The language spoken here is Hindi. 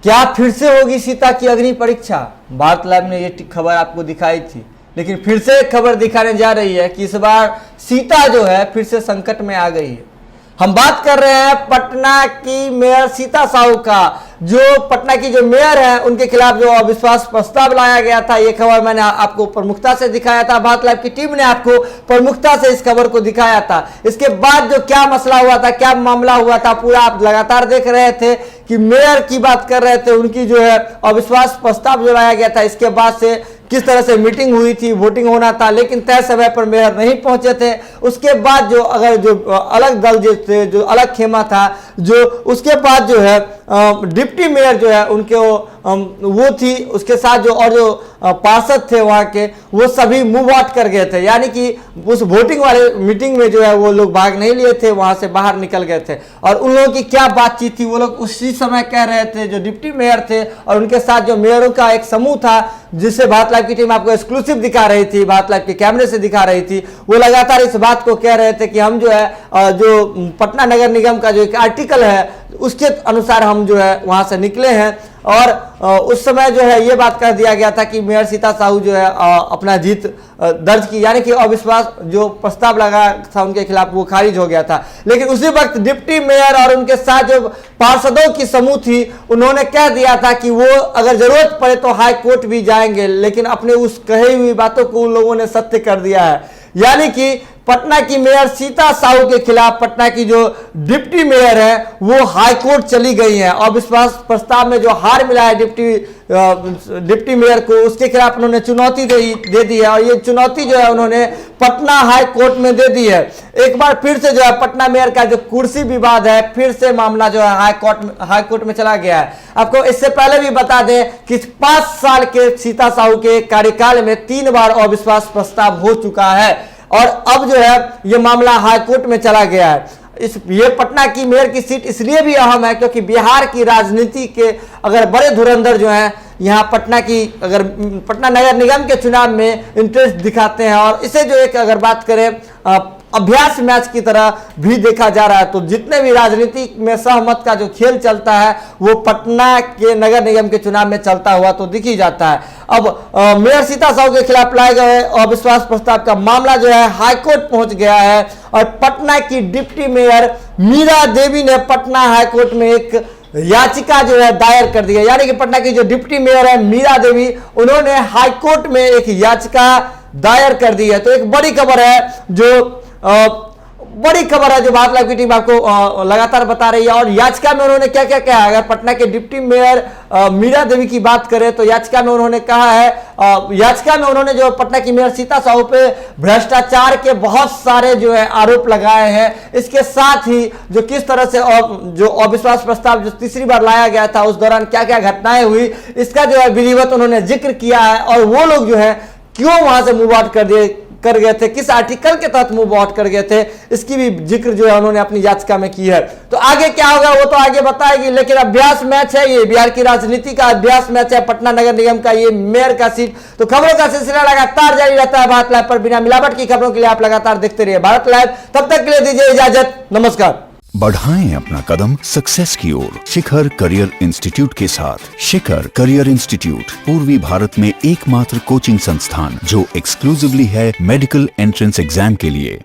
क्या फिर से होगी सीता की अग्नि परीक्षा? भारत लाइव ने ये खबर आपको दिखाई थी, लेकिन फिर से एक खबर दिखाने जा रही है कि इस बार सीता जो है फिर से संकट में आ गई है। हम बात कर रहे हैं पटना की मेयर सीता साहू का। जो पटना की जो मेयर है उनके खिलाफ जो अविश्वास प्रस्ताव लाया गया था, ये खबर मैंने आपको प्रमुखता से दिखाया था। भारत लाइव की टीम ने आपको प्रमुखता से इस खबर को दिखाया था। इसके बाद जो क्या मसला हुआ था, क्या मामला हुआ था, पूरा आप लगातार देख रहे थे कि मेयर की बात कर रहे थे, उनकी जो है अविश्वास प्रस्ताव जो लाया गया था, इसके बाद से किस तरह से मीटिंग हुई थी, वोटिंग होना था, लेकिन तय समय पर मेयर नहीं पहुंचे थे। उसके बाद जो अलग दल जो थे, जो अलग खेमा था, जो उसके बाद जो है डिप्टी मेयर जो है उनके वो थी, उसके साथ जो और जो पार्षद थे वहां के, वो सभी मूव आउट कर गए थे। यानी कि उस वोटिंग वाले मीटिंग में जो है वो लोग भाग नहीं लिए थे, वहां से बाहर निकल गए थे। और उन लोगों की क्या बातचीत थी, वो लोग उसी समय कह रहे थे, जो डिप्टी मेयर थे और उनके साथ जो मेयरों का एक समूह था, जिससे भारत लाइव की टीम आपको एक्सक्लूसिव दिखा रही थी, भारत लाइव के कैमरे से दिखा रही थी, वो लगातार इस बात को कह रहे थे कि हम जो है जो पटना नगर निगम का जो एक आर्टिकल है उसके अनुसार हम जो है वहां से निकले हैं। और उस समय जो है ये बात कह दिया गया था कि मेयर सीता साहू जो है अपना जीत दर्ज की, यानी कि अविश्वास जो प्रस्ताव लगा था उनके खिलाफ वो खारिज हो गया था। लेकिन उसी वक्त डिप्टी मेयर और उनके साथ जो पार्षदों की समूह थी, उन्होंने कह दिया था कि वो अगर जरूरत पड़े तो हाई कोर्ट भी जाएंगे, लेकिन अपने उस कही हुई बातों को उन लोगों ने सत्य कर दिया है। यानी कि पटना की मेयर सीता साहू के खिलाफ पटना की जो डिप्टी मेयर है वो हाई कोर्ट चली गई है। अविश्वास प्रस्ताव में जो हार मिला है डिप्टी मेयर को, उसके खिलाफ उन्होंने चुनौती दे दी है, और ये चुनौती जो है उन्होंने पटना हाई कोर्ट में दे दी है। एक बार फिर से जो है पटना मेयर का जो कुर्सी विवाद है, फिर से मामला जो है हाई कोर्ट में चला गया है। आपको इससे पहले भी बता दें कि 5 साल के सीता साहू के कार्यकाल में 3 बार अविश्वास प्रस्ताव हो चुका है, और अब जो है ये मामला हाई कोर्ट में चला गया है। ये पटना की मेयर की सीट इसलिए भी अहम है क्योंकि बिहार की राजनीति के अगर बड़े धुरंधर जो हैं यहाँ पटना नगर निगम के चुनाव में इंटरेस्ट दिखाते हैं, और इसे जो एक अगर बात करें अभ्यास मैच की तरह भी देखा जा रहा है। तो जितने भी राजनीति में सहमत का जो खेल चलता है वो पटना के नगर निगम के चुनाव में चलता हुआ तो दिख ही जाता है। अब मेयर सीता साहू के खिलाफ लाए गए अविश्वास प्रस्ताव का मामला जो है हाईकोर्ट पहुंच गया है, और पटना की डिप्टी मेयर मीरा देवी ने पटना हाईकोर्ट में एक याचिका जो है दायर कर दी है। यानी कि पटना की जो डिप्टी मेयर है मीरा देवी, उन्होंने हाईकोर्ट में एक याचिका दायर कर दी है। तो एक बड़ी खबर है जो भारत लाइव की टीम आपको लगातार बता रही है। और याचिका में उन्होंने क्या क्या कहा, अगर पटना के डिप्टी मेयर मीरा देवी की बात करें तो याचिका में उन्होंने कहा है, याचिका में उन्होंने जो पटना की मेयर सीता साहू पे भ्रष्टाचार के बहुत सारे जो है आरोप लगाए हैं। इसके साथ ही जो किस तरह से जो अविश्वास प्रस्ताव जो तीसरी बार लाया गया था उस दौरान क्या क्या घटनाएं हुई, इसका जो है विधिवत उन्होंने जिक्र किया है। और वो लोग जो है क्यों वहां से मूव आउट कर गए थे, किस आर्टिकल के तहत मूव आउट कर गए थे, इसकी भी जिक्र जो है उन्होंने अपनी याचिका में की है। तो आगे क्या होगा वो तो आगे बताएगी, लेकिन अभ्यास मैच है, ये बिहार की राजनीति का अभ्यास मैच है, पटना नगर निगम का ये मेयर का सीट। तो खबरों का सिलसिला लगातार जारी रहता है भारत लाइव पर। बिना मिलावट की खबरों के लिए आप लगातार देखते रहिए भारत लाइव। तब तक के लिए दीजिए इजाजत, नमस्कार। बढ़ाएं अपना कदम सक्सेस की ओर शिखर करियर इंस्टीट्यूट के साथ। शिखर करियर इंस्टीट्यूट पूर्वी भारत में एकमात्र कोचिंग संस्थान जो एक्सक्लूसिवली है मेडिकल एंट्रेंस एग्जाम के लिए।